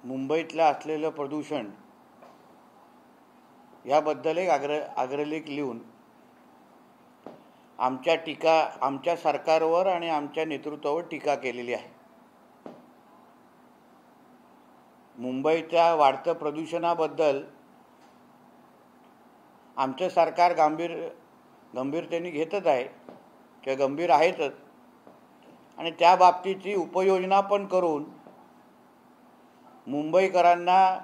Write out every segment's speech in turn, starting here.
मुंबईतलं असलेलं प्रदूषण याबद्दल एक अग्रलेख लिहून आमच्या सरकारवर आणि आमच्या नेतृत्वावर टीका केलेली आहे। मुंबईच्या वाढत्या प्रदूषणाबद्दल आमचं सरकार गंभीरतेने घेतच आहे किंवा गंभीर आहेतच आणि त्या बाबतीची उपाययोजना पण करून मुंबईकरांना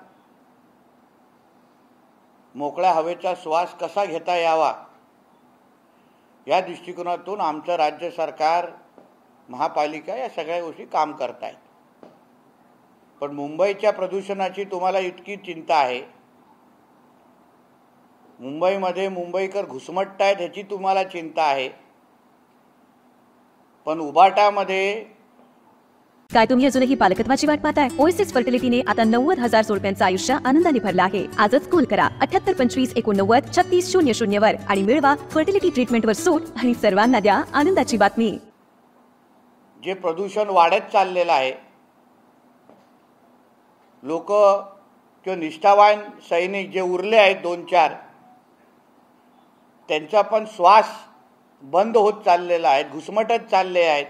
मोकळ्या हवेचा श्वास कसा घेता यावा या दृष्टिकोनातून आमचं राज्य सरकार, महापालिका या सगळ्या गोष्टी काम करत आहेत। पण मुंबईच्या प्रदूषणाची तुम्हाला इतकी चिंता आहे, मुंबईमध्ये मुंबईकर घुसमटत आहेत ह्याची तुम्हाला चिंता आहे, पण उबाटामध्ये काय तुम्ही अजूनही पालकत्वाची वाट पाहताय? ओएसिस फर्टिलिटीने आता 90,000 जोडप्यांचं आयुष्य आनंदाने भरलं आहे। आजच कॉल करा 78 25 89 36 00 वर आणि मिळवा फर्टिलिटी ट्रीटमेंटवर सूट आणि सर्वांना द्या आनंदाची बातमी। जे प्रदूषण वाढत चाललेलं आहे, लोक किंवा निष्ठावान सैनिक जे उरले आहेत 2-4 त्यांचा पण श्वास बंद होत चाललेला आहे, घुसमटत चालले आहेत।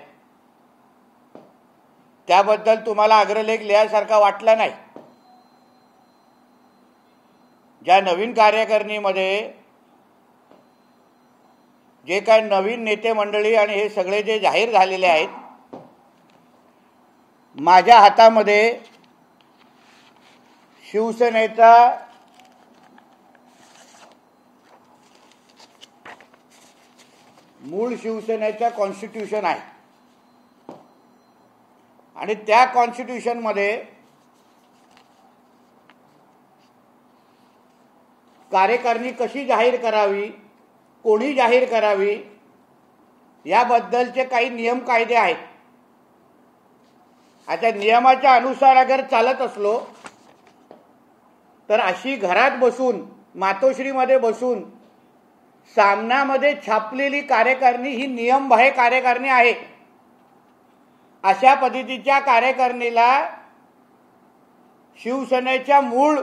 त्याबद्दल तुम्हाला अग्रलेख लिहायसारखा वाटला नाही। ज्या नवीन कार्यकारिणीमध्ये जे काही नवीन नेते मंडळी आणि हे सगळे जे जाहीर झालेले आहेत, माझ्या हातामध्ये शिवसेनेचा मूळ शिवसेनेचा कॉन्स्टिट्यूशन आहे आणि त्या कॉन्स्टिट्यूशन मध्ये कार्यकारिणी कशी जाहीर करावी, कोणी जाहीर करावी याबद्दलचे काही नियम कायदे आहेत। आता नियमाच्या अनुसार अगर चालत असलो तर अशी घरात बसून मातोश्रीमध्ये बसून सामनामध्ये छापलेली कार्यकारिणी ही नियमबाह्य कार्यकारिणी आहे। अशा पद्धतीच्या कार्यकारिणीला शिवसेनेच्या मूळ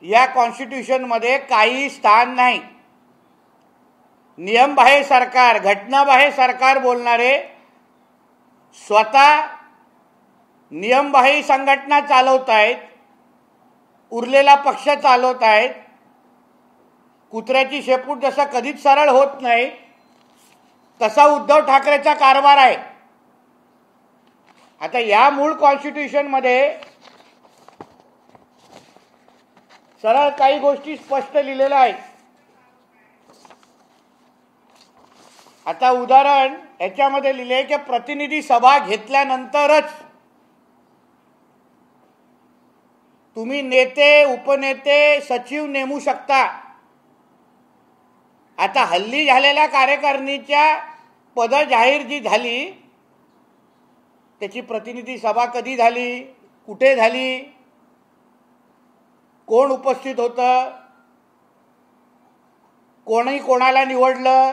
या कॉन्स्टिट्यूशन मध्ये काही स्थान नाही। नियमबाह्य सरकार, घटनाबाह्य सरकार बोलणारे स्वतः नियमबाह्य संघटना चालवत आहेत, उरलेला पक्ष चालवत आहेत। कुत्र्याची शेपूट जसा कधीच सरळ होत नाही तसा उद्धव ठाकरेचा कारभार आहे। आता या मूळ कॉन्स्टिट्यूशन मध्ये सरळ काही गोष्टी स्पष्ट लिहिलेल्या आहेत। आता उदाहरण याच्यामध्ये लिहिले की प्रतिनिधी सभा घेतल्यानंतरच तुम्ही नेते, उपनेते, सचिव नेमू शकता। आता हल्ली झालेल्या कार्यकारिणीच्या पद जाहीर जी झाली त्याची प्रतिनिधी सभा कधी झाली, कुठे झाली, कोण उपस्थित होतं, कोणी कोणाला निवडलं,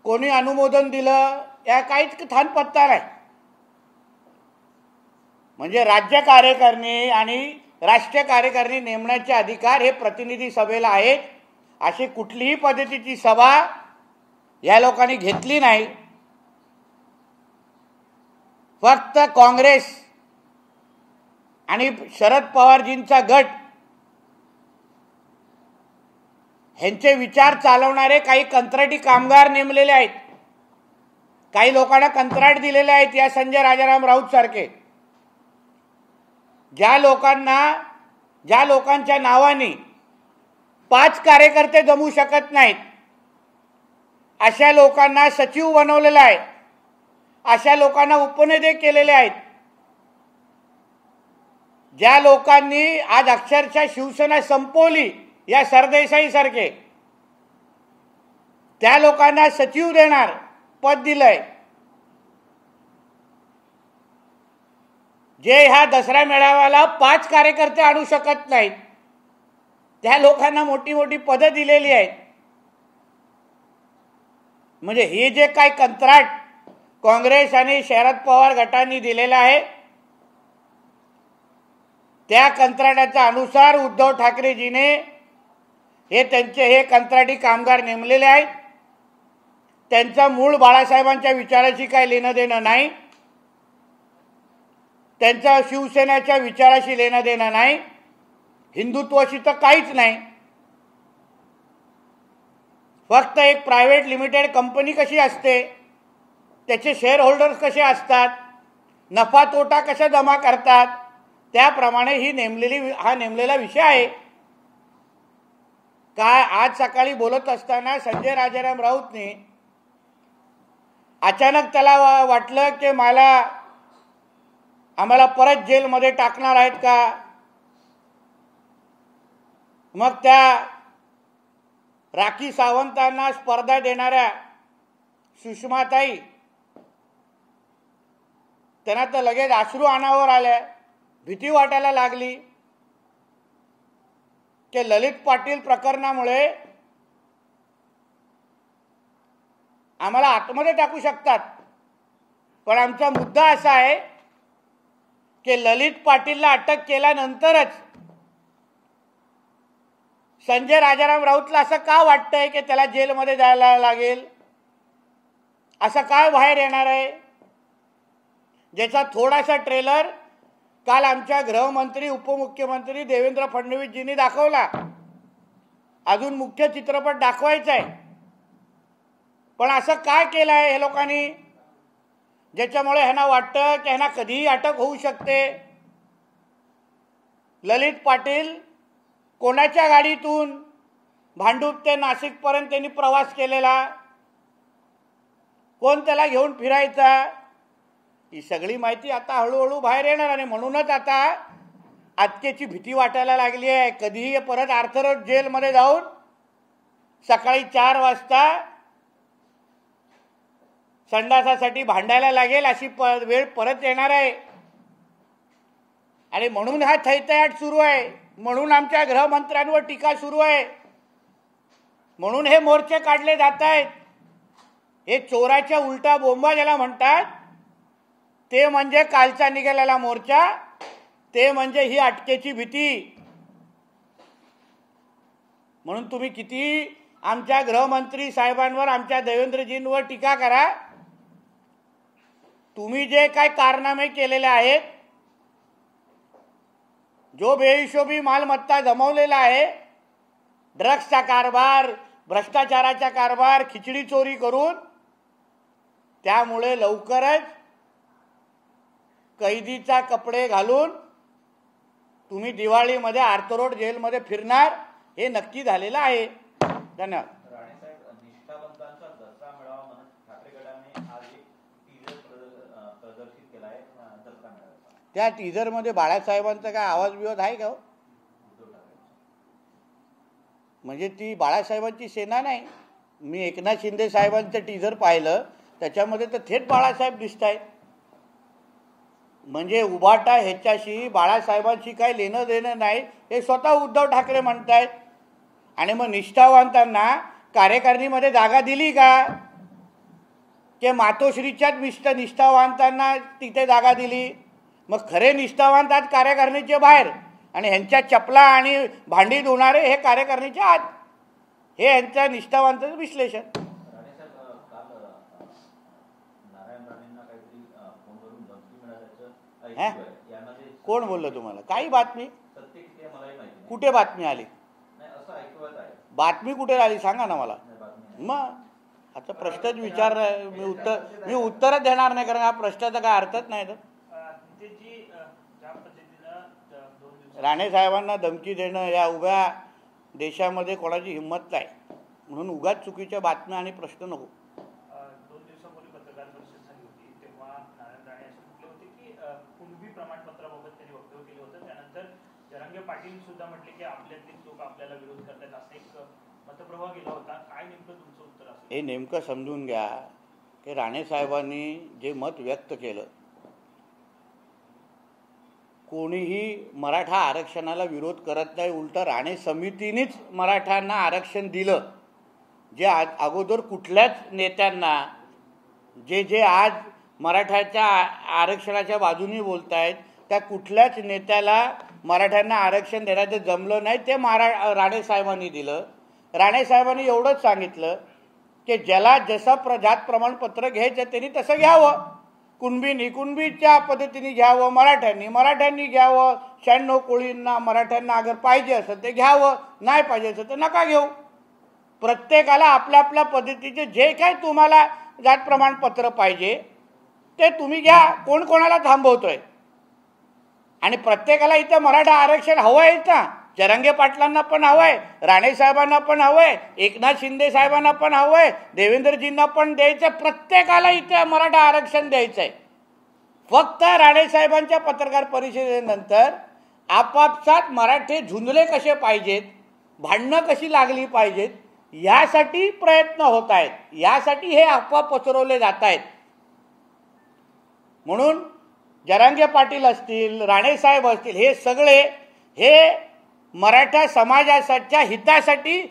कोणी अनुमोदन दिलं, या काहीच थान पत्ता नाही। म्हणजे राज्य कार्यकारिणी आणि राष्ट्रीय कार्यकारिणी नेमण्याचे अधिकार हे प्रतिनिधी सभेला आहेत। अशी कुठलीही पद्धतीची सभा या लोकांनी घेतली नाही। फक्त काँग्रेस आणि शरद पवारजींचा गट ह्यांचे विचार चालवणारे काही कंत्राटी कामगार नेमलेले आहेत, काही लोकांना कंत्राट दिलेले आहेत। या संजय राजाराम राऊत सारखे ज्या लोकांच्या नावाने 5 कार्यकर्ते जमू शकत नाहीत अशा लोकांना सचिव बनवलेलं आहे, अशा लोकांना उपनेते केलेले आहेत। ज्या लोकांनी आज अक्षरशः शिवसेना संपवली या सरदेसाई सारखे त्या लोकांना सचिव देणार पद दिलंय। जे ह्या दसरा मेळाव्याला 5 कार्यकर्ते आणू शकत नाहीत त्या लोकांना मोठी मोठी पदं दिलेली आहेत। म्हणजे हे जे काही कंत्राट काँग्रेस आणि शरद पवार गटांनी दिलेलं आहे त्या कंत्राटाच्या अनुसार उद्धव ठाकरेजीने हे कंत्राटी कामगार नेमलेले आहेत. त्यांचा मूळ बाळासाहेबांच्या विचाराशी काही लेणं देणं नाही, त्यांचा शिवसेनेच्या विचाराशी लेणं देणं नाही, हिंदुत्वाशी तर काहीच नाही. फक्त एक प्रायव्हेट लिमिटेड कंपनी कशी असते, त्याचे शेअर होल्डर्स कसे असतात, नफा तोटा कसा जमा करतात, त्याप्रमाणे हा नेमलेला विषय आहे. काय आज सकाळी बोलत असताना संजय राजाराम राऊतने अचानक त्याला वाटलं की आम्हाला परत जेलमध्ये टाकणार आहेत का. मग त्या राखी सावंतांना स्पर्धा देणाऱ्या सुषमाताई, त्यांना तर लगेच अश्रू अनावर आल्या. भीती वाटायला लागली की ललित पाटील प्रकरणामुळे आम्हाला आतमध्ये टाकू शकतात. पण आमचा मुद्दा असा आहे की ललित पाटीलला अटक केल्यानंतरच संजय राजाराम राऊतला असं का वाटतंय की त्याला जेलमध्ये जायला लागेल, असं काय बाहेर येणार आहे, ज्याचा थोडासा ट्रेलर काल आमच्या गृहमंत्री उपमुख्यमंत्री देवेंद्र फडणवीसजींनी दाखवला. अजून मुख्य चित्रपट दाखवायचा आहे. पण असं काय केलं आहे हे लोकांनी ज्याच्यामुळे ह्यांना वाटतं की ह्यांना कधीही अटक होऊ शकते. ललित पाटील कोणाच्या गाडीतून भांडूप ते नाशिकपर्यंत त्यांनी प्रवास केलेला, कोण त्याला घेऊन फिरायचा, ही सगळी माहिती आता हळूहळू बाहेर येणार. आणि म्हणूनच आता अटकेची भीती वाटायला लागली आहे. कधीही परत आर्थर जेलमध्ये जाऊन सकाळी 4 वाजता संडासासाठी भांडायला लागेल अशी वेळ परत येणार आहे. आणि म्हणून हा थैथयाट सुरू आहे, म्हणून आमच्या गृहमंत्र्यांवर टीका सुरू आहे, म्हणून हे मोर्चे काढले जात आहेत. हे चोराच्या उलटा बोंबा ज्याला म्हणतात, ते म्हणजे कालचा निघालेला मोर्चा, ते म्हणजे ही अटकेची भीती. म्हणून तुम्ही किती आमच्या गृहमंत्री साहेबांवर, आमच्या देवेंद्रजींवर टीका करा, तुम्ही जे काय कारनामे केलेले आहेत, जो बेहिशोबी मालमत्ता जमवलेला आहे, ड्रग्सचा कारभार, भ्रष्टाचाराचा कारभार, खिचडी चोरी करून, त्यामुळे लवकरच कैदीचा कपडे घालून तुम्ही दिवाळीमध्ये आर्थरोड जेलमध्ये फिरणार, हे नक्की झालेलं आहे. धन्यवाद. निष्ठावंतांचा दसरा मेळावा म्हणून ठाकरे गटाने आज एक टीजर प्रदर्शित केला आहे दसरा मेळावा. त्या टीजरमध्ये बाळासाहेबांचा काय आवाज विवाद आहे का हो? म्हणजे ती बाळासाहेबांची सेना नाही. मी एकनाथ शिंदे साहेबांचं टीजर पाहिलं, त्याच्यामध्ये तर थेट बाळासाहेब दिसत आहेत. म्हणजे उभाटा ह्याच्याशी बाळासाहेबांशी काही लेणं देणं नाही, हे स्वतः उद्धव ठाकरे म्हणतायत. आणि मग निष्ठावंतांना कार्यकारिणीमध्ये जागा दिली का? की मातोश्रीच्याच निष्ठावंतांना तिथे जागा दिली? मग खरे निष्ठावंत आज कार्यकारिणीचे बाहेर, आणि ह्यांच्या चपला आणि भांडी धुणारे हे कार्यकारिणीच्या आत. हे यांच्या निष्ठावंतांचं विश्लेषण. कोण बोललं तुम्हाला? काही बातमी कुठे बातमी आली? बातमी कुठे आली सांगा ना मला. मग आता प्रश्नच विचार, मी उत्तरच देणार नाही, कारण हा प्रश्नाचा काय अर्थच नाही. तर राणे साहेबांना धमकी देणं या उभ्या देशामध्ये कोणाची हिंमत नाही, म्हणून उगाच चुकीच्या बातम्या आणि प्रश्न नको. 2 दिवसापूर्वी पत्रकार परिषद झाली होती, तेव्हा नारायण राणे असे म्हटले होते की कुणबी प्रमाणपत्राबाबत त्यांनी वक्तव्य केलं होतं. त्यानंतर जरांगे पाटील सुद्धा म्हटले की आपल्यातले लोक आपल्याला विरोध करतात, असा एक मतप्रवाह गेला होता. काय नेमकं तुमचं उत्तर असेल? हे नेमकं समजून घ्या की राणे साहेबांनी जे मत व्यक्त केलं, कोणीही मराठा आरक्षणाला विरोध करत नाही. उलटं राणे समितीनेच मराठ्यांना आरक्षण दिलं. जे अगोदर कुठल्याच नेत्यांना, जे आज मराठ्याच्या आरक्षणाच्या बाजूने बोलत आहेत, त्या कुठल्याच नेत्याला मराठ्यांना आरक्षण देण्याचं जमलं नाही ते राणे साहेबांनी दिलं. राणे साहेबांनी एवढंच सांगितलं की ज्याला जसं जात प्रमाणपत्र घ्यायचं त्यांनी तसं घ्यावं. कुणबींनी कुणबीच्या पद्धतीने घ्यावं, मराठ्यांनी घ्यावं. 96 कोळींना मराठ्यांना अगर पाहिजे असेल ते घ्यावं, नाही पाहिजे असेल तर नका घेऊ. प्रत्येकाला आपल्या आपल्या पद्धतीचे जे काही तुम्हाला जात प्रमाणपत्र पाहिजे ते तुम्ही घ्या. कोण कोणाला थांबवतोय? आणि प्रत्येकाला इथं मराठा आरक्षण हवं आहे ना. जरांगे पाटलांना पण हवंय, राणे साहेबांना पण हवंय, एकनाथ शिंदे साहेबांना पण हवंय, देवेंद्रजींना पण द्यायचंय. प्रत्येकाला इथे मराठा आरक्षण द्यायचंय. फक्त राणे साहेबांच्या पत्रकार परिषदेनंतर आपापसात मराठे झुंजले कसे पाहिजेत, भांडणं कशी लागली पाहिजेत, यासाठी प्रयत्न होत आहेत. यासाठी हे अफवा पसरवले जात आहेत. म्हणून जरांगे पाटील असतील, राणे साहेब असतील, हे सगळे हे मराठा समाजाच्या हितासाठी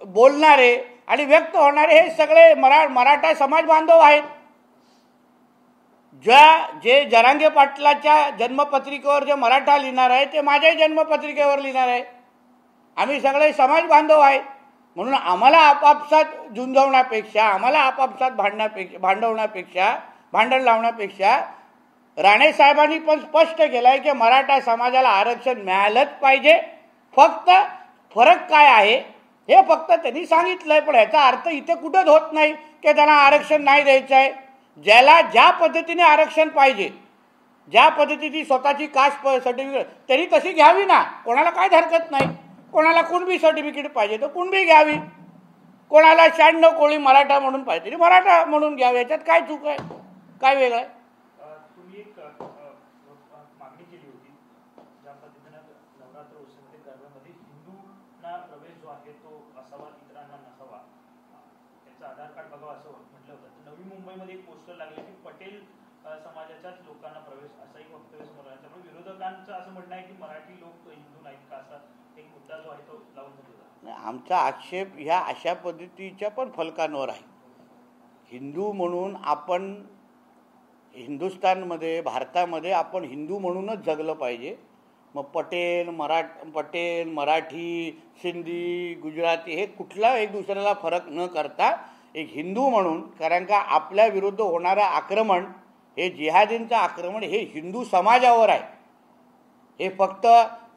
बोलणारे आणि व्यक्त होणारे हे सगळे मराठा समाज बांधव आहेत. जे जरांगे पाटलाच्या जन्मपत्रिकेवर जे मराठा लिहिणार आहे ते माझ्याही जन्मपत्रिकेवर लिहिणार आहे. आम्ही सगळे समाज बांधव आहेत. म्हणून आम्हाला आपापसात झुंजवण्यापेक्षा, आम्हाला आपापसात भांडण लावण्यापेक्षा राणे साहेबांनी पण स्पष्ट केलं आहे की मराठा समाजाला आरक्षण मिळालंच पाहिजे. फक्त फरक काय आहे हे फक्त त्यांनी सांगितलंय. पण याचा अर्थ इथे कुठंच होत नाही की त्यांना आरक्षण नाही द्यायचं आहे. ज्याला ज्या पद्धतीने आरक्षण पाहिजे, ज्या पद्धतीची स्वतःची कास्ट सर्टिफिकेट त्यांनी तशी घ्यावी ना. कोणाला काय हरकत नाही. कोणाला कुणबी सर्टिफिकेट पाहिजे तर कुणबी घ्यावी. कोणाला 96 कोळी मराठा म्हणून पाहिजे तरी मराठा म्हणून घ्यावे. याच्यात काय चूक आहे, काय वेगळं आहे? तुम्ही एक मागणी केली होती ज्या पद्धतीनं नवरात्र उत्सवामध्ये गरब्यामध्ये हिंदूंना प्रवेश जो आहे तो असावा, इतरांना नसावा, त्याचं आधार कार्ड बघावं असं म्हटलं होतं. तर नवी मुंबईमध्ये एक पोस्टर लागले की पटेल समाजाच्याच लोकांना प्रवेश असंही वक्तव्य समोर आलं. त्यामुळे विरोधकांचं असं म्हणणं आहे की मराठी लोक हिंदू नाहीत का, असा एक मुद्दा जो आहे तो लावून धरला. आमचा आक्षेप ह्या अशा पद्धतीच्या पण फलकांवर आहे. हिंदू म्हणून आपण हिंदुस्थानमध्ये, भारतामध्ये आपण हिंदू म्हणूनच जगलं पाहिजे. मग पटेल, मराठी, सिंधी, गुजराती हे कुठला एक दुसऱ्याला फरक न करता एक हिंदू म्हणून, कारण का आपल्या विरुद्ध होणारं आक्रमण हे जिहादींचं आक्रमण हे हिंदू समाजावर आहे. हे फक्त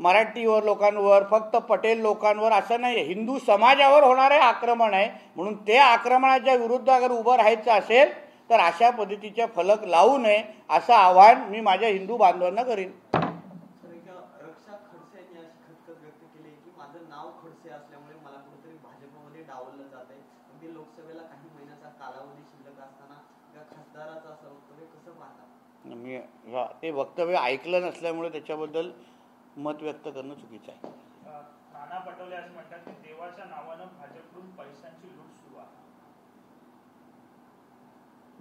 मराठीवर लोकांवर, फक्त पटेल लोकांवर असं नाही, हिंदू समाजावर होणारे आक्रमण आहे. म्हणून ते आक्रमणाच्या विरुद्ध अगर उभं राहायचं असेल तर अशा पद्धतीचे फलक लावू नये असं आवाहन मी माझ्या हिंदू बांधवांना करीन. रक्षा खडसे यांनी अशी खतखत व्यक्त केली की माझं नाव खडसे असल्यामुळे मला कुठेतरी भाजपमध्ये डावललं जात आहे. अगदी लोकसभेला काही महिन्याचा कालावधी शिल्लक असताना या खासदाराचं असं वक्तव्य कसं पाहता? मी ते वक्तव्य ऐकलं नसल्यामुळे त्याच्याबद्दल मत व्यक्त करणं चुकीचं आहे. नाना पटोले असं म्हणतात की देवाच्या नावानं भाजपकडून पैशांची लूट सुरू आहे.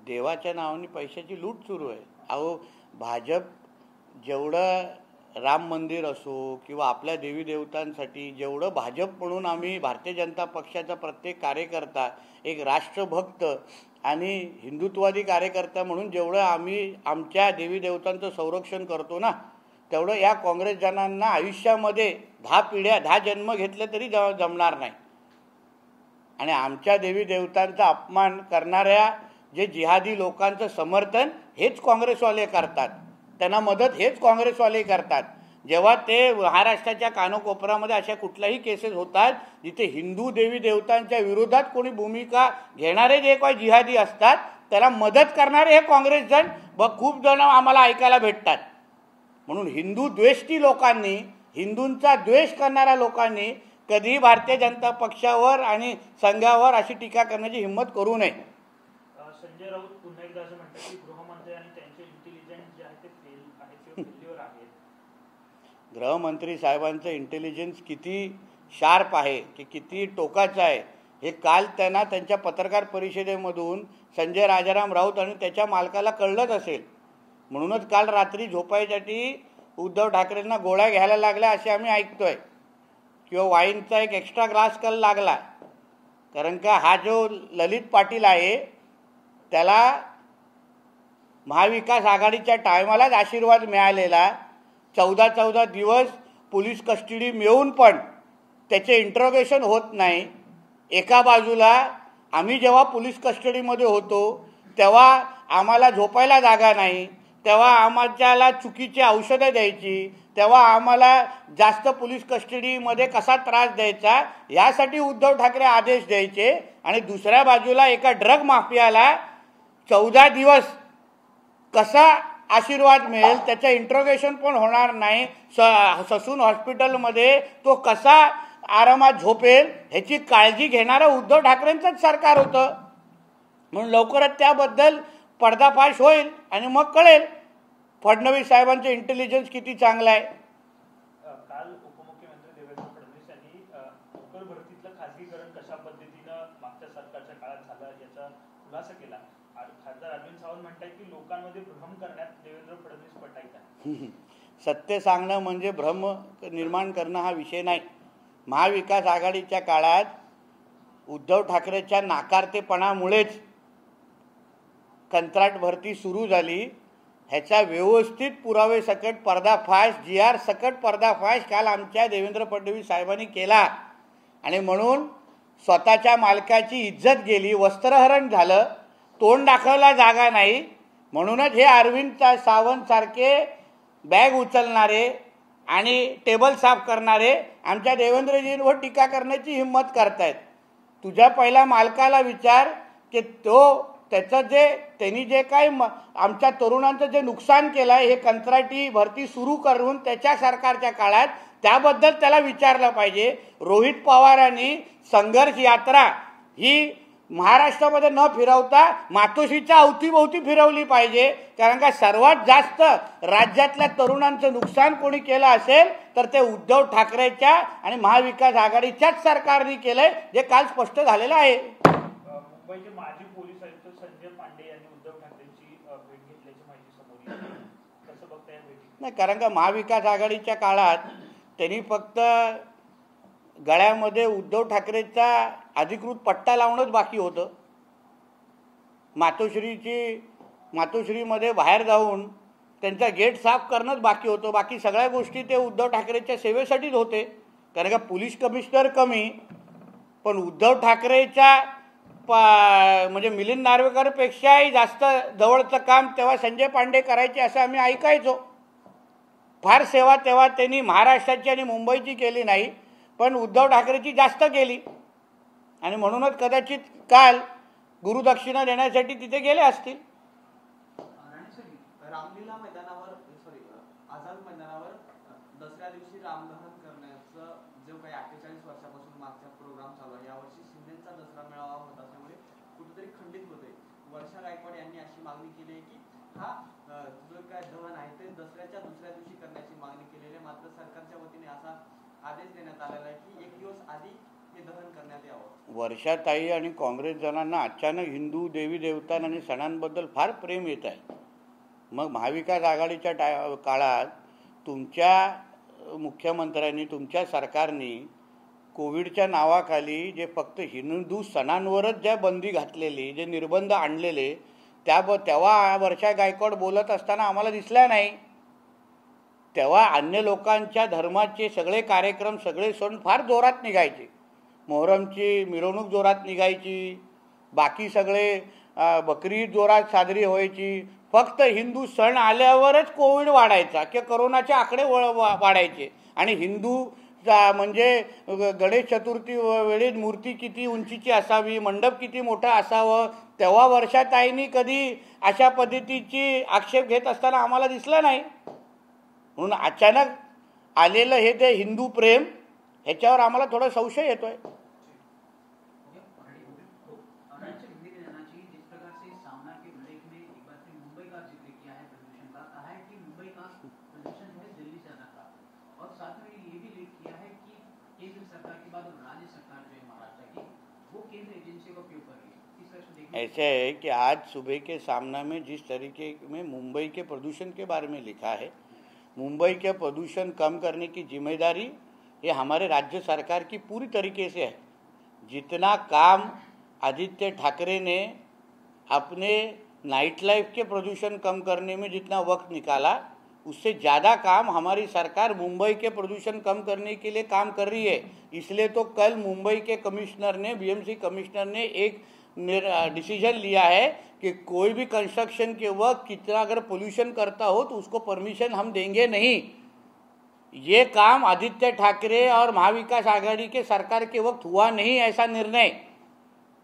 देवाच्या नावाने पैशाची लूट सुरू आहे. अहो, भाजप जेवढं राम मंदिर असो किंवा आपल्या देवी देवतांसाठी जेवढं भाजप म्हणून आम्ही भारतीय जनता पक्षाचा प्रत्येक कार्यकर्ता एक राष्ट्रभक्त आणि हिंदुत्वादी कार्यकर्ता म्हणून जेवढं आम्ही आमच्या देवी देवतांचं संरक्षण करतो ना, तेवढं या काँग्रेस जनांना आयुष्यामध्ये 10 पिढ्या 10 जन्म घेतले तरी जमणार नाही. आणि आमच्या देवी देवतांचा अपमान करणाऱ्या जे जिहादी लोकांचं समर्थन हेच काँग्रेसवाले करतात, त्यांना मदत हेच काँग्रेसवाले करतात. जेव्हा ते महाराष्ट्राच्या कानकोपऱ्यामध्ये अशा कुठल्याही केसेस होतात जिथे हिंदू देवी देवतांच्या विरोधात कोणी भूमिका घेणारे जे काही जिहादी असतात त्याला मदत करणारे हे काँग्रेस जण खूप जण आम्हाला ऐकायला भेटतात. म्हणून हिंदू द्वेष्टी लोकांनी, हिंदूंचा द्वेष करणाऱ्या लोकांनी कधी भारतीय जनता पक्षावर आणि संघावर अशी टीका करण्याची हिंमत करू नये. संजय राऊत पुन्हा एकदा असं म्हणतात की गृहमंत्री आणि त्यांचे इंटेलिजन्स जे आहे ते फेल आहेत किंवा फेल्युअर आहेत. गृहमंत्री साहेबांचं इंटेलिजन्स किती शार्प आहे, की किती टोकाचं आहे हे काल त्यांना त्यांच्या पत्रकार परिषदेमधून संजय राजाराम राऊत आणि त्याच्या मालकाला कळलंच असेल. म्हणूनच काल रात्री झोपायसाठी उद्धव ठाकरेंना गोळ्या घ्यायला लागल्या असे आम्ही ऐकतोय, किंवा वाईनचा एक एक्स्ट्रा ग्लास काल लागला. कारण का हा जो ललित पाटील आहे त्याला महाविकास आघाडीच्या टायमालाच आशीर्वाद मिळालेला, 14 दिवस पोलीस कस्टडी मिळून पण त्याचे इंट्रोगेशन होत नाही. एका बाजूला आम्ही जेव्हा पोलीस कस्टडीमध्ये होतो तेव्हा आम्हाला झोपायला जागा नाही, तेव्हा आम्हाला चुकीची औषधं द्यायची, तेव्हा आम्हाला जास्त पोलीस कस्टडीमध्ये कसा त्रास द्यायचा यासाठी उद्धव ठाकरे आदेश द्यायचे. आणि दुसऱ्या बाजूला एका ड्रग माफियाला 14 दिवस कसा आशीर्वाद मिळेल, त्याचं इंट्रोगेशन पण होणार नाही, ससून हॉस्पिटलमध्ये तो कसा आरामात झोपेल ह्याची काळजी घेणारं उद्धव ठाकरेंचंच सरकार होतं. म्हणून लवकरच त्याबद्दल पर्दाफाश होईल आणि मग कळेल फडणवीस साहेबांचं इंटेलिजन्स किती चांगलं आहे. काल उपमुख्यमंत्री देवेंद्र फडणवीस यांनी नोकर भरतीतलं खासगीकरण कशा पद्धतीनं मागच्या सरकारच्या काळात झालं याचा खुलासा केला. खासदार अरविंद सावंत म्हणतात की लोकांमध्ये भ्रम करण्यात देवेंद्र फडणवीस पटायचा. सत्य सांगणं म्हणजे भ्रम निर्माण करणं हा विषय नाही. महाविकास आघाडीच्या काळात उद्धव ठाकरेच्या नाकारतेपणामुळेच कंत्राट भरती सुरू झाली. ह्याचा व्यवस्थित पुरावे सकट पर्दाफाश, GR सकट पर्दाफाश काल आमच्या देवेंद्र फडणवीस साहेबांनी केला. आणि म्हणून स्वतःच्या मालकाची इज्जत गेली, वस्त्रहरण झालं, तोंड दाखवायला जागा नाही. म्हणूनच हे अरविंद सावंत सारखे बॅग उचलणारे आणि टेबल साफ करणारे आमच्या देवेंद्रजींवर टीका करण्याची हिंमत करतायत. तुझ्या पहिल्या मालकाला विचार की त्याचं त्यांनी जे काही आमच्या तरुणांचं जे नुकसान केलं आहे हे कंत्राटी भरती सुरू करून त्याच्या सरकारच्या काळात, त्याबद्दल त्याला विचारलं पाहिजे. रोहित पवारांनी संघर्ष यात्रा ही महाराष्ट्रामध्ये न फिरवता मातोश्रीच्या अवतीभोवती फिरवली पाहिजे. कारण का सर्वात जास्त राज्यातल्या तरुणांचं नुकसान कोणी केलं असेल तर ते उद्धव ठाकरेच्या आणि महाविकास आघाडीच्याच सरकारने केलंय, जे काल स्पष्ट झालेलं आहे. मुंबईचे माजी पोलीस आयुक्त संजय पांडे यांनी उद्धव ठाकरेंची भेट घेतल्याची माहिती समोर येते. कसं बघता या भेटी? नाही, कारण का महाविकास आघाडीच्या काळात त्यांनी फक्त गळ्यामध्ये उद्धव ठाकरेचा अधिकृत पट्टा लावणंच बाकी होतं. मातोश्रीमध्ये बाहेर जाऊन त्यांचा गेट साफ करणंच बाकी होतं. बाकी सगळ्या गोष्टी ते उद्धव ठाकरेच्या सेवेसाठीच होते. कारण का पोलीस कमिशनर कमी, पण उद्धव ठाकरेच्या म्हणजे मिलिंद नार्वेकरपेक्षाही जास्त जवळचं काम तेव्हा संजय पांडे करायचे असं आम्ही ऐकायचो. फार सेवा तेव्हा त्यांनी महाराष्ट्राची आणि मुंबईची केली नाही, पण उद्धव ठाकरेची जास्त केली. आणि म्हणूनच कदाचित काल गुरुदक्षिणा देण्यासाठी तिथे गेले असतील. रामलीला मैदानावर आझाद मैदानावर दसऱ्या दिवशी रामदहन करण्याचं जो काही 48 वर्षापासून मागचा प्रोग्राम चालू आहे, यावर्षी शिंदेचा दसरा मेळावा होत असल्यामुळे कुठेतरी खंडित होते. वर्षा गायकवाड यांनी अशी मागणी केली आहे की हा जो काय दहन आहे ते दसऱ्याच्या दुसऱ्या दिवशी करण्याची मागणी केलेली आहे. मात्र सरकारच्या वतीने असा आदेश देण्यात आलेला आहे की 1 दिवस आधी हे दहन करण्यात यावं. वर्षाताई आणि काँग्रेस जणांना अचानक हिंदू देवी देवतां आणि सणांबद्दल फार प्रेम येत आहे. मग महाविकास आघाडीच्या काळात तुमच्या मुख्यमंत्र्यांनी, तुमच्या सरकारने कोविडच्या नावाखाली जे फक्त हिंदू सणांवरच ज्या बंदी घातलेली, जे निर्बंध आणलेले, तेव्हा वर्षा गायकवाड बोलत असताना आम्हाला दिसल्या नाही. तेव्हा अन्य लोकांच्या धर्माचे सगळे कार्यक्रम, सगळे सण फार जोरात निघायचे. मोहरमची मिरवणूक जोरात निघायची, बाकी सगळे बकरी ईद जोरात साजरी व्हायची. फक्त हिंदू सण आल्यावरच कोविड वाढायचा किंवा कोरोनाचे आकडे वाढायचे. आणि हिंदू म्हणजे गणेश चतुर्थी वेळी मूर्ती किती उंचीची असावी, मंडप किती मोठा असावं, तेव्हा वर्षाताईंनी कधी अशा पद्धतीची आक्षेप घेत असताना आम्हाला दिसलं नाही. म्हणून अचानक आलेलं हे ते हिंदू प्रेम, ह्याच्यावर आम्हाला थोडा संशय येतोय. ऐसे है कि आज सुबह के सामना में जिस तरीके में मुंबई के प्रदूषण के बारे में लिखा है, मुंबई के प्रदूषण कम करने की जिम्मेदारी ये हमारे राज्य सरकार की पूरी तरीके से है. जितना काम आदित्य ठाकरे ने अपने नाइट लाइफ के प्रदूषण कम करने में जितना वक्त निकाला, उससे ज़्यादा काम हमारी सरकार मुंबई के प्रदूषण कम करने के लिए काम कर रही है। इसलिए तो कल मुंबई के कमिश्नर ने, बीएमसी कमिश्नर ने एक डिसीजन लिया है कि कोई भी कंस्ट्रक्शन के वक्त कितना अगर पोल्यूशन करता हो तो उसको परमिशन हम देंगे नहीं। ये काम आदित्य ठाकरे और महाविकास आघाड़ी के सरकार के वक्त हुआ नहीं ऐसा निर्णय।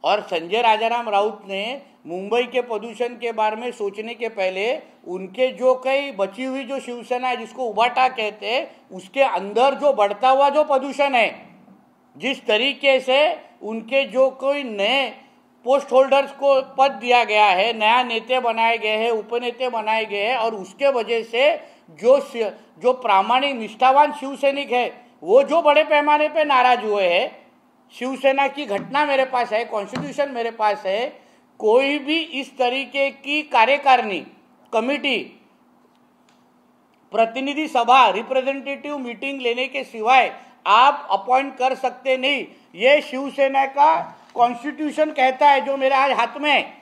और संजय राजाराम राउत ने मुंबई के प्रदूषण के बारे में सोचने के पहले उनके जो कई बची हुई जो शिवसेना है जिसको उबाटा कहते हैं, उसके अंदर जो बढ़ता हुआ जो प्रदूषण है, जिस तरीके से उनके जो कोई नए पोस्ट होल्डर्स को पद दिया गया है, नया नेता बनाए गए हैं, उपनेता बनाए गए हैं, और उसके वजह से जो प्रामाणिक निष्ठावान शिवसैनिक है वो जो बड़े पैमाने पे नाराज हुए हैं। शिवसेना की घटना मेरे पास है, कॉन्स्टिट्यूशन मेरे पास है। कोई भी इस तरीके की कार्यकारिणी कमिटी, प्रतिनिधि सभा, रिप्रेजेंटेटिव मीटिंग लेने के सिवाय आप अपॉइंट कर सकते नहीं। ये शिवसेना का कॉन्स्टिट्यूशन कहता है, जो मेरे आज हाथ में है।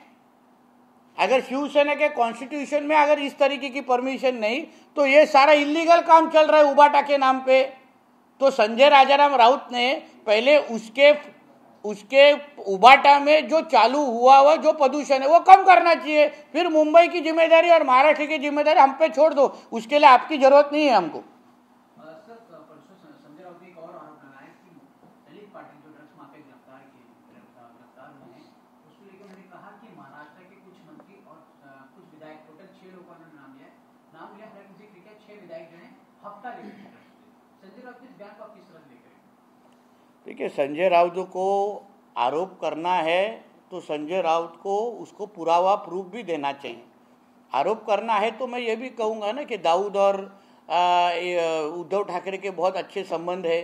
अगर शिवसेना के कॉन्स्टिट्यूशन में अगर इस तरीके की परमिशन नहीं तो ये सारा इलीगल काम चल रहा है उबाटा के नाम पे। तो संजय राजाराम राउत ने पहले उसके उबाटा में जो चालू हुआ जो प्रदूषण है वो कम करना चाहिए। फिर मुंबई की जिम्मेदारी और महाराष्ट्र की जिम्मेदारी हम पे छोड़ दो, उसके लिए आपकी जरूरत नहीं है हमको। सर, परसों संजय राउत ने एक और आरोप लगाया कि दलित पार्टी जो ड्रग्स माफिया गिरफ्तार हुए हैं, उसको लेकर उन्होंने कहा कि महाराष्ट्र के कुछ मंत्री और कुछ विधायक, टोटल 6 लोगों ने नाम लिया, हर किसी के 6 विधायक जो है हफ्ता लेते हैं। संजय राउत इस बयान को आप किस तरह देख रहे हैं? देखिए, संजय राउत को आरोप करना है तो संजय राउत को उसको पुरावा प्रूफ भी देना चाहिए। आरोप करना है तो मैं ये भी कहूँगा ना कि दाऊद और उद्धव ठाकरे के बहुत अच्छे संबंध है।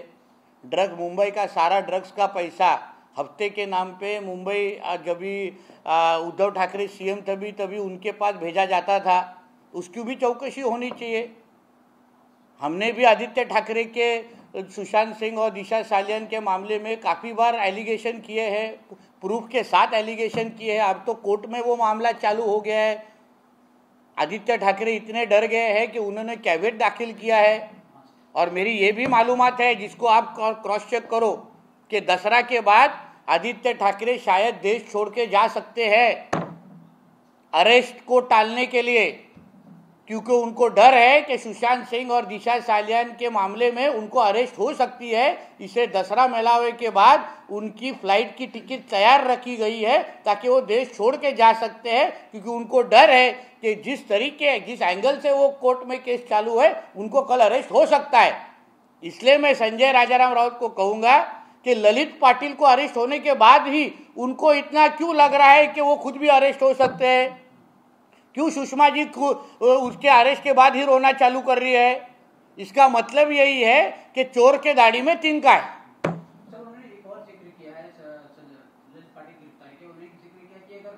मुंबई का सारा ड्रग्स का पैसा हफ्ते के नाम पे मुंबई जब भी उद्धव ठाकरे सीएम तभी उनके पास भेजा जाता था, उसकी भी चौकसी होनी चाहिए। हमने भी आदित्य ठाकरे के सुशांत सिंह और दिशा सालियान के मामले में काफ़ी बार एलिगेशन किए हैं, प्रूफ के साथ एलिगेशन किए हैं। अब तो कोर्ट में वो मामला चालू हो गया है। आदित्य ठाकरे इतने डर गए हैं कि उन्होंने कैविएट दाखिल किया है। और मेरी ये भी मालूमात है, जिसको आप क्रॉस चेक करो, कि दशहरा के बाद आदित्य ठाकरे शायद देश छोड़ के जा सकते हैं अरेस्ट को टालने के लिए, क्योंकि उनको डर है कि सुशांत सिंह और दिशा सालियान के मामले में उनको अरेस्ट हो सकती है। इसे दशहरा मेलावे के बाद उनकी फ्लाइट की टिकट तैयार रखी गई है ताकि वो देश छोड़ के जा सकते हैं, क्योंकि उनको डर है कि जिस एंगल से वो कोर्ट में केस चालू है उनको कल अरेस्ट हो सकता है। इसलिए मैं संजय राजाराम राउत को कहूँगा कि ललित पाटिल को अरेस्ट होने के बाद ही उनको इतना क्यों लग रहा है कि वो खुद भी अरेस्ट हो सकते हैं? क्यों सुषमा जी उसके अरेस्ट के बाद ही रोना चालू कर रही है? इसका मतलब यही है कि चोर के दाढ़ी में तिनका है। सर, उन्होंने एक और जिक्र किया है दलित पार्टी गिरफ्तारी के। उन्होंने जिक्र किया कि अगर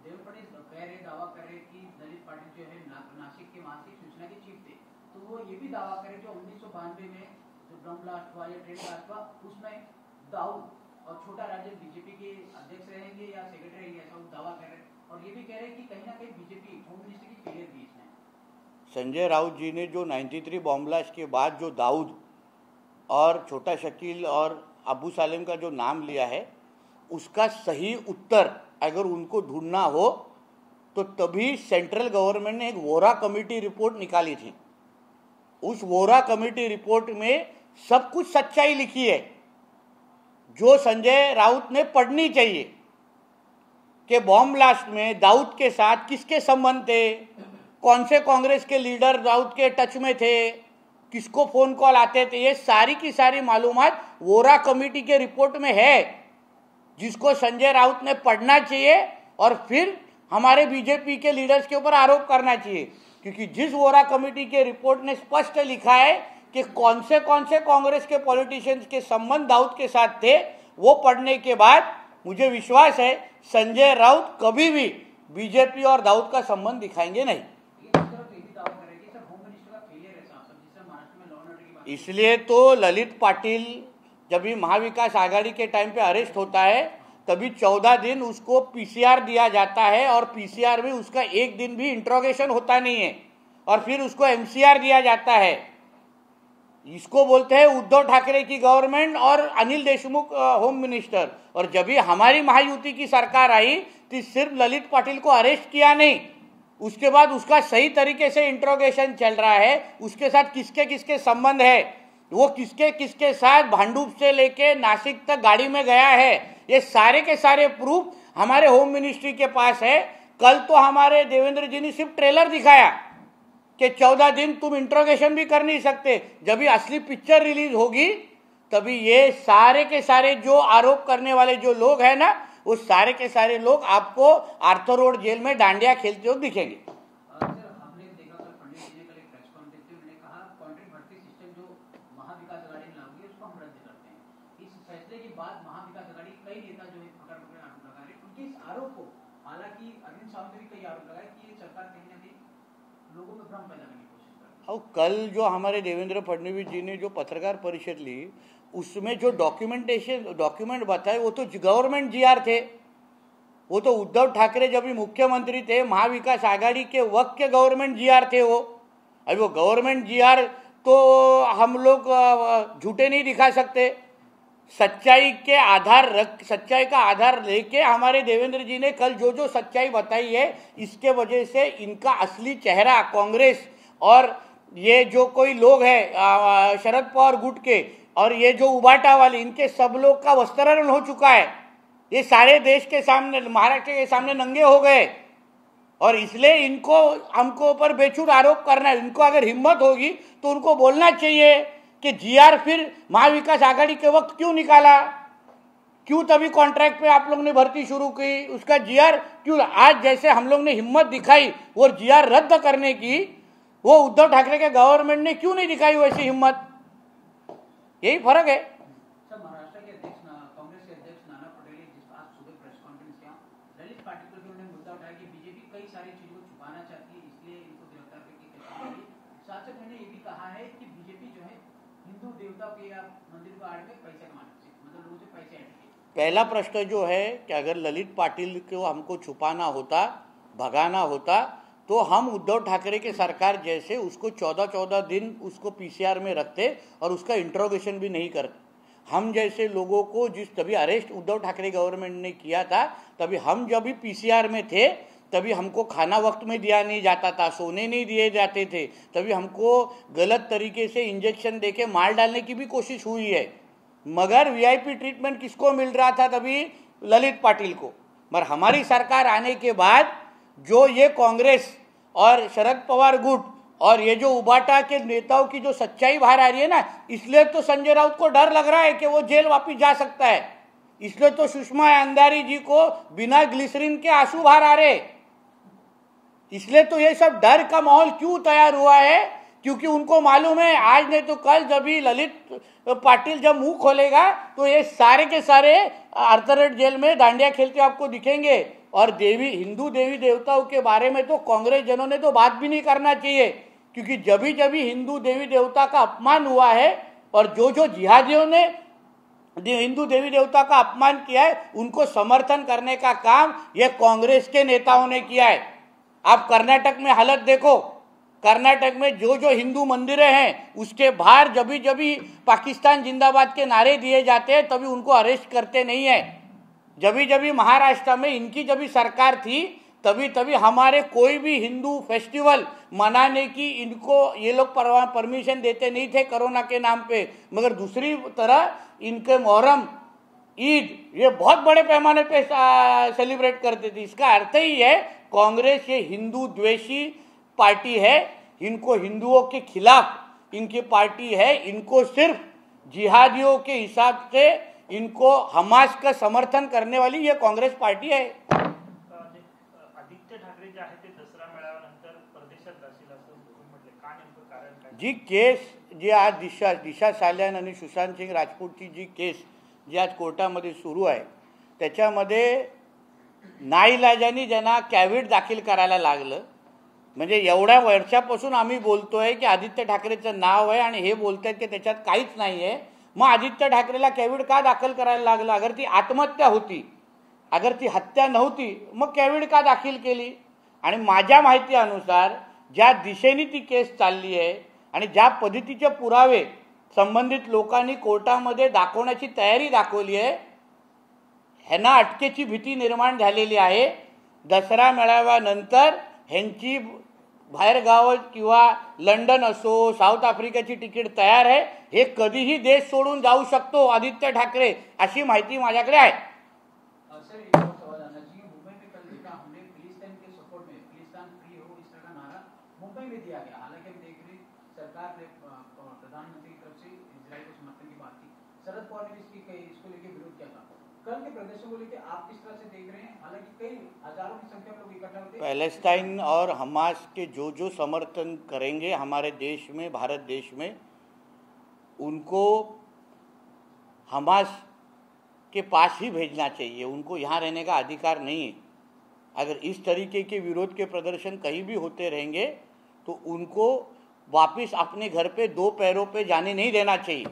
देवेंद्र फडणवीस दावा कर रहे कि दलित पार्टी जो है नासिक के मासिक सूचना के चीफ थे, तो वो ये भी दावा करे जो 1992 में जो बम ब्लास्ट हुआ या ट्रेन ब्लास्ट हुआ, उसमें दाऊद और छोटा राजन बीजेपी के अध्यक्ष रहेंगे या सेक्रेटरी रहेंगे, ऐसा वो दावा कर रहे हैं। और ये भी कह रहे हैं कि कहीं ना कहीं बीजेपी होम मिनिस्टर की फेलियर भी इसमें। संजय राउत जी ने जो 93 बॉम्ब ब्लास्ट के बाद जो दाऊद और छोटा शकील और अबू सालेम का जो नाम लिया है, उसका सही उत्तर अगर उनको ढूंढना हो तो तभी सेंट्रल गवर्नमेंट ने एक वोरा कमेटी रिपोर्ट निकाली थी। उस वोरा कमेटी रिपोर्ट में सब कुछ सच्चाई लिखी है जो संजय राउत ने पढ़नी चाहिए कि बॉम्ब ब्लास्ट में दाऊद के साथ किसके संबंध थे, कौन से कांग्रेस के लीडर दाऊद के टच में थे, किसको फोन कॉल आते थे। ये सारी की सारी मालूमात वोरा कमेटी के रिपोर्ट में है, जिसको संजय राउत ने पढ़ना चाहिए और फिर हमारे बीजेपी के लीडर्स के ऊपर आरोप करना चाहिए। क्योंकि जिस वोरा कमेटी के रिपोर्ट ने स्पष्ट लिखा है कि कौन से कांग्रेस के पॉलिटिशियंस के संबंध दाऊद के साथ थे, वो पढ़ने के बाद मुझे विश्वास है संजय राउत कभी भी बीजेपी और दाऊद का संबंध दिखाएंगे नहीं। इसलिए तो ललित पाटिल जब भी महाविकास आघाड़ी के टाइम पे अरेस्ट होता है तभी 14 दिन उसको पीसीआर दिया जाता है और पीसीआर में उसका एक दिन भी इंट्रोगेशन होता नहीं है। और फिर उसको MCR दिया जाता है। इसको बोलते हैं उद्धव ठाकरे की गवर्नमेंट और अनिल देशमुख होम मिनिस्टर। और जब भी हमारी महायुति की सरकार आई तो सिर्फ ललित पाटिल को अरेस्ट किया नहीं, उसके बाद उसका सही तरीके से इंट्रोगेशन चल रहा है, उसके साथ किसके किसके संबंध है, वो किसके किसके साथ भांडुप से लेके नासिक तक गाड़ी में गया है, ये सारे के सारे प्रूफ हमारे होम मिनिस्ट्री के पास है। कल तो हमारे देवेंद्र जी ने सिर्फ ट्रेलर दिखाया कि 14 दिन तुम इंट्रोगेशन भी कर नहीं सकते। जब भी असली पिक्चर रिलीज होगी तभी ये सारे के सारे जो आरोप करने वाले जो लोग हैं ना, वो सारे के सारे लोग आपको आर्थर रोड जेल में डांडिया खेलते हुए दिखेंगे। सर, हमने देखा कल पंडित जी ने कल एक प्रेस कॉन्फ्रेंस में उन्होंने कहा कॉन्ट्रैक्ट भर्ती सिस्टम जो महाविकास आघाड़ी ने लागू किया उसको हम रद्द करते हैं। इस फैसले के बाद महाविकास आघाड़ी कई नेता जो है पकड़ आरोप लगा रहे, उनके इस आरोप को, हालांकि अरविंद सावंत ने भी कई आरोप लगाए कि ये सरकार कहीं ना कहीं लोगों में भ्रम पैदा करने की कोशिश कर रही है। और कल जो हमारे देवेंद्र फडणवीस जी ने जो पत्रकार परिषद ली उसमें जो डॉक्यूमेंट बताए वो तो गवर्नमेंट GR थे। वो तो उद्धव ठाकरे जब भी मुख्यमंत्री थे महाविकास आघाड़ी के वक्त के गवर्नमेंट GR थे वो। अभी वो गवर्नमेंट GR तो हम लोग झूठे नहीं दिखा सकते, सच्चाई का आधार लेके हमारे देवेंद्र जी ने कल जो सच्चाई बताई है, इसके वजह से इनका असली चेहरा कांग्रेस और ये जो कोई लोग हैं शरद पवार गुट के और ये जो उबाटा वाले, इनके सब लोग का वस्त्रारण हो चुका है। ये सारे देश के सामने, महाराष्ट्र के सामने नंगे हो गए और इसलिए इनको हमको ऊपर बेछूट आरोप करना है। इनको अगर हिम्मत होगी तो उनको बोलना चाहिए कि GR फिर महाविकास आघाड़ी के वक्त क्यों निकाला, क्यों तभी कॉन्ट्रैक्ट पे आप लोग ने भर्ती शुरू की, उसका GR क्यों आज जैसे हम लोग ने हिम्मत दिखाई वो GR रद्द करने की, वो उद्धव ठाकरे के गवर्नमेंट ने क्यों नहीं दिखाई वैसी हिम्मत। यही फर्क है। सर, महाराष्ट्र के अध्यक्ष कांग्रेस के अध्यक्ष नाना पटेल ने जिस आज सुबह प्रेस कॉन्फ्रेंस किया, ललित पाटिल पर उन्होंने मुद्दा उठाया कि बीजेपी कई सारी चीजों को छुपाना चाहती है, इसलिए इनको गिरफ्तार करके साथ साथ उन्होंने ये भी कहा है कि बीजेपी जो है हिंदू देवता के या मंदिर को आड़ में पैसे कमाना चाहिए, मतलब लोगों से पैसे ऐड। पहला प्रश्न जो है कि अगर ललित पाटिल को हमको छुपाना होता, भगाना होता, तो हम उद्धव ठाकरे के सरकार जैसे उसको 14 दिन उसको PCR में रखते और उसका इंट्रोगेशन भी नहीं करते। हम जैसे लोगों को तभी अरेस्ट उद्धव ठाकरे गवर्नमेंट ने किया था, तभी हम जब भी PCR में थे तभी हमको खाना वक्त में दिया नहीं जाता था, सोने नहीं दिए जाते थे, तभी हमको गलत तरीके से इंजेक्शन देके मार डालने की भी कोशिश हुई है। मगर VIP ट्रीटमेंट किसको मिल रहा था तभी? ललित पाटिल को। मगर हमारी सरकार आने के बाद जो ये कांग्रेस और शरद पवार गुट और ये जो उबाटा के नेताओं की जो सच्चाई बाहर आ रही है ना, इसलिए तो संजय राउत को डर लग रहा है कि वो जेल वापस जा सकता है। इसलिए तो सुषमा अंधारी जी को बिना ग्लिसरीन के आंसू बाहर आ रहे। इसलिए तो ये सब डर का माहौल क्यों तैयार हुआ है, क्योंकि उनको मालूम है आज नहीं तो कल जब भी ललित पाटिल जब मुंह खोलेगा तो ये सारे के सारे आर्थर जेल में डांडिया खेलते आपको दिखेंगे। और हिंदू देवी देवताओं के बारे में तो कांग्रेस जनों ने तो बात भी नहीं करना चाहिए, क्योंकि जब भी हिंदू देवी देवता का अपमान हुआ है और जो जिहादियों ने हिंदू देवी देवता का अपमान किया है उनको समर्थन करने का काम ये कांग्रेस के नेताओं ने किया है। आप कर्नाटक में हालत देखो, कर्नाटक में जो हिंदू मंदिरें हैं उसके बाहर जब भी पाकिस्तान जिंदाबाद के नारे दिए जाते हैं तभी उनको अरेस्ट करते नहीं है। जब भी महाराष्ट्र में इनकी जब सरकार थी तभी हमारे कोई भी हिंदू फेस्टिवल मनाने की इनको ये लोग परमिशन देते नहीं थे कोरोना के नाम पे। मगर दूसरी तरह इनके मुहर्रम, ईद ये बहुत बड़े पैमाने पे सेलिब्रेट करते थे। इसका अर्थ ही है कांग्रेस ये हिंदू द्वेषी पार्टी है, इनको हिंदुओं के खिलाफ इनकी पार्टी है। इनको सिर्फ जिहादियों के हिसाब से इनको हमास का समर्थन करने वाली ये काँग्रेस पार्टी आहे। आदित्य ठाकरे जे आहे ते दसरा मेळाव्यानंतर परदेशात जातील असं म्हटले, का नेमकं कारण काय? जी केस जी आज दिशा साल्यान आणि सुशांत सिंग राजपूतची जी केस जी आज कोर्टामध्ये सुरू आहे त्याच्यामध्ये नाईलाजानी ज्यांना कॅव्हिट दाखल करायला लागलं। म्हणजे एवढ्या वर्षापासून आम्ही बोलतोय की आदित्य ठाकरेचं नाव आहे आणि हे बोलतायत की त्याच्यात काहीच नाहीये। मग आदित्य ठाकरेला कॅव्हिट का दाखल करायला लागलं? अगर ती आत्महत्या होती, अगर ती हत्या नव्हती, मग कॅव्हिट का दाखल केली? आणि माझ्या माहिती अनुसार ज्या दिशेने ती केस चालली आहे आणि ज्या पद्धतीचे पुरावे संबंधित लोकांनी कोर्टामध्ये दाखवण्याची तयारी दाखवली आहे, ह्यांना अटकेची भीती निर्माण झालेली आहे. दसरा मेळाव्यानंतर ह्यांची बाहेरगाव किंवा लंडन असो, साऊथ आफ्रिकेची तिकीट तयार आहे. हे कधीही देश सोडून जाऊ शकतो आदित्य ठाकरे, अशी माहिती माझ्याकडे आहे. सर एक और सवाल आना चाहिए. मुंबई में कल देखा हमने फिलिस्तीन के सपोर्ट में फिलिस्तीन फ्री हो इस तरह का नारा मुंबई में दिया गया. हालांकि हम देख रहे सरकार ने प्रधानमंत्री की तरफ से इजराइल को समर्थन की बात की. शरद पवार ने इसको लेकर विरोध किया था. कल के प्रदर्शन को लेकर आप किस तरह से देख रहे हैं? हालांकि कई हजारों की संख्या में लोग इकट्ठा होते हैं. पैलेस्टाइन और हमास के जो समर्थन करेंगे हमारे देश में, भारत देश में, उनको हमास के पास ही भेजना चाहिए. उनको यहाँ रहने का अधिकार नहीं है. अगर इस तरीके के विरोध के प्रदर्शन कहीं भी होते रहेंगे तो उनको वापस अपने घर पे दो पैरों पे जाने नहीं देना चाहिए.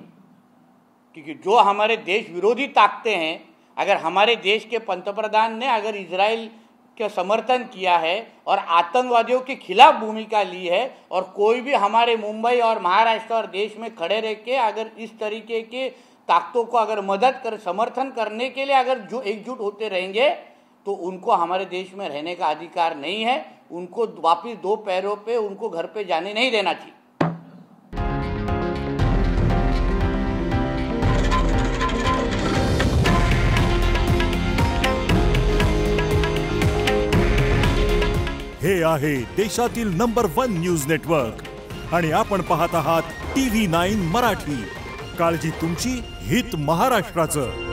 क्योंकि जो हमारे देश विरोधी ताकतें हैं, अगर हमारे देश के पंतप्रधान ने अगर इजराइल के समर्थन किया है और आतंकवादियों के खिलाफ भूमिका ली है, और कोई भी हमारे मुंबई और महाराष्ट्र और देश में खड़े रह के अगर इस तरीके के ताकतों को अगर मदद कर समर्थन करने के लिए अगर जो एकजुट होते रहेंगे तो उनको हमारे देश में रहने का अधिकार नहीं है. उनको वापस दो पैरों पे उनको घर पे जाने नहीं देना चाहिए. हे आहे देशातील नंबर 1 न्यूज नेटवर्क आणि आपण पाहत आहात TV9 मराठी. काळजी तुमची, हित महाराष्ट्राचं.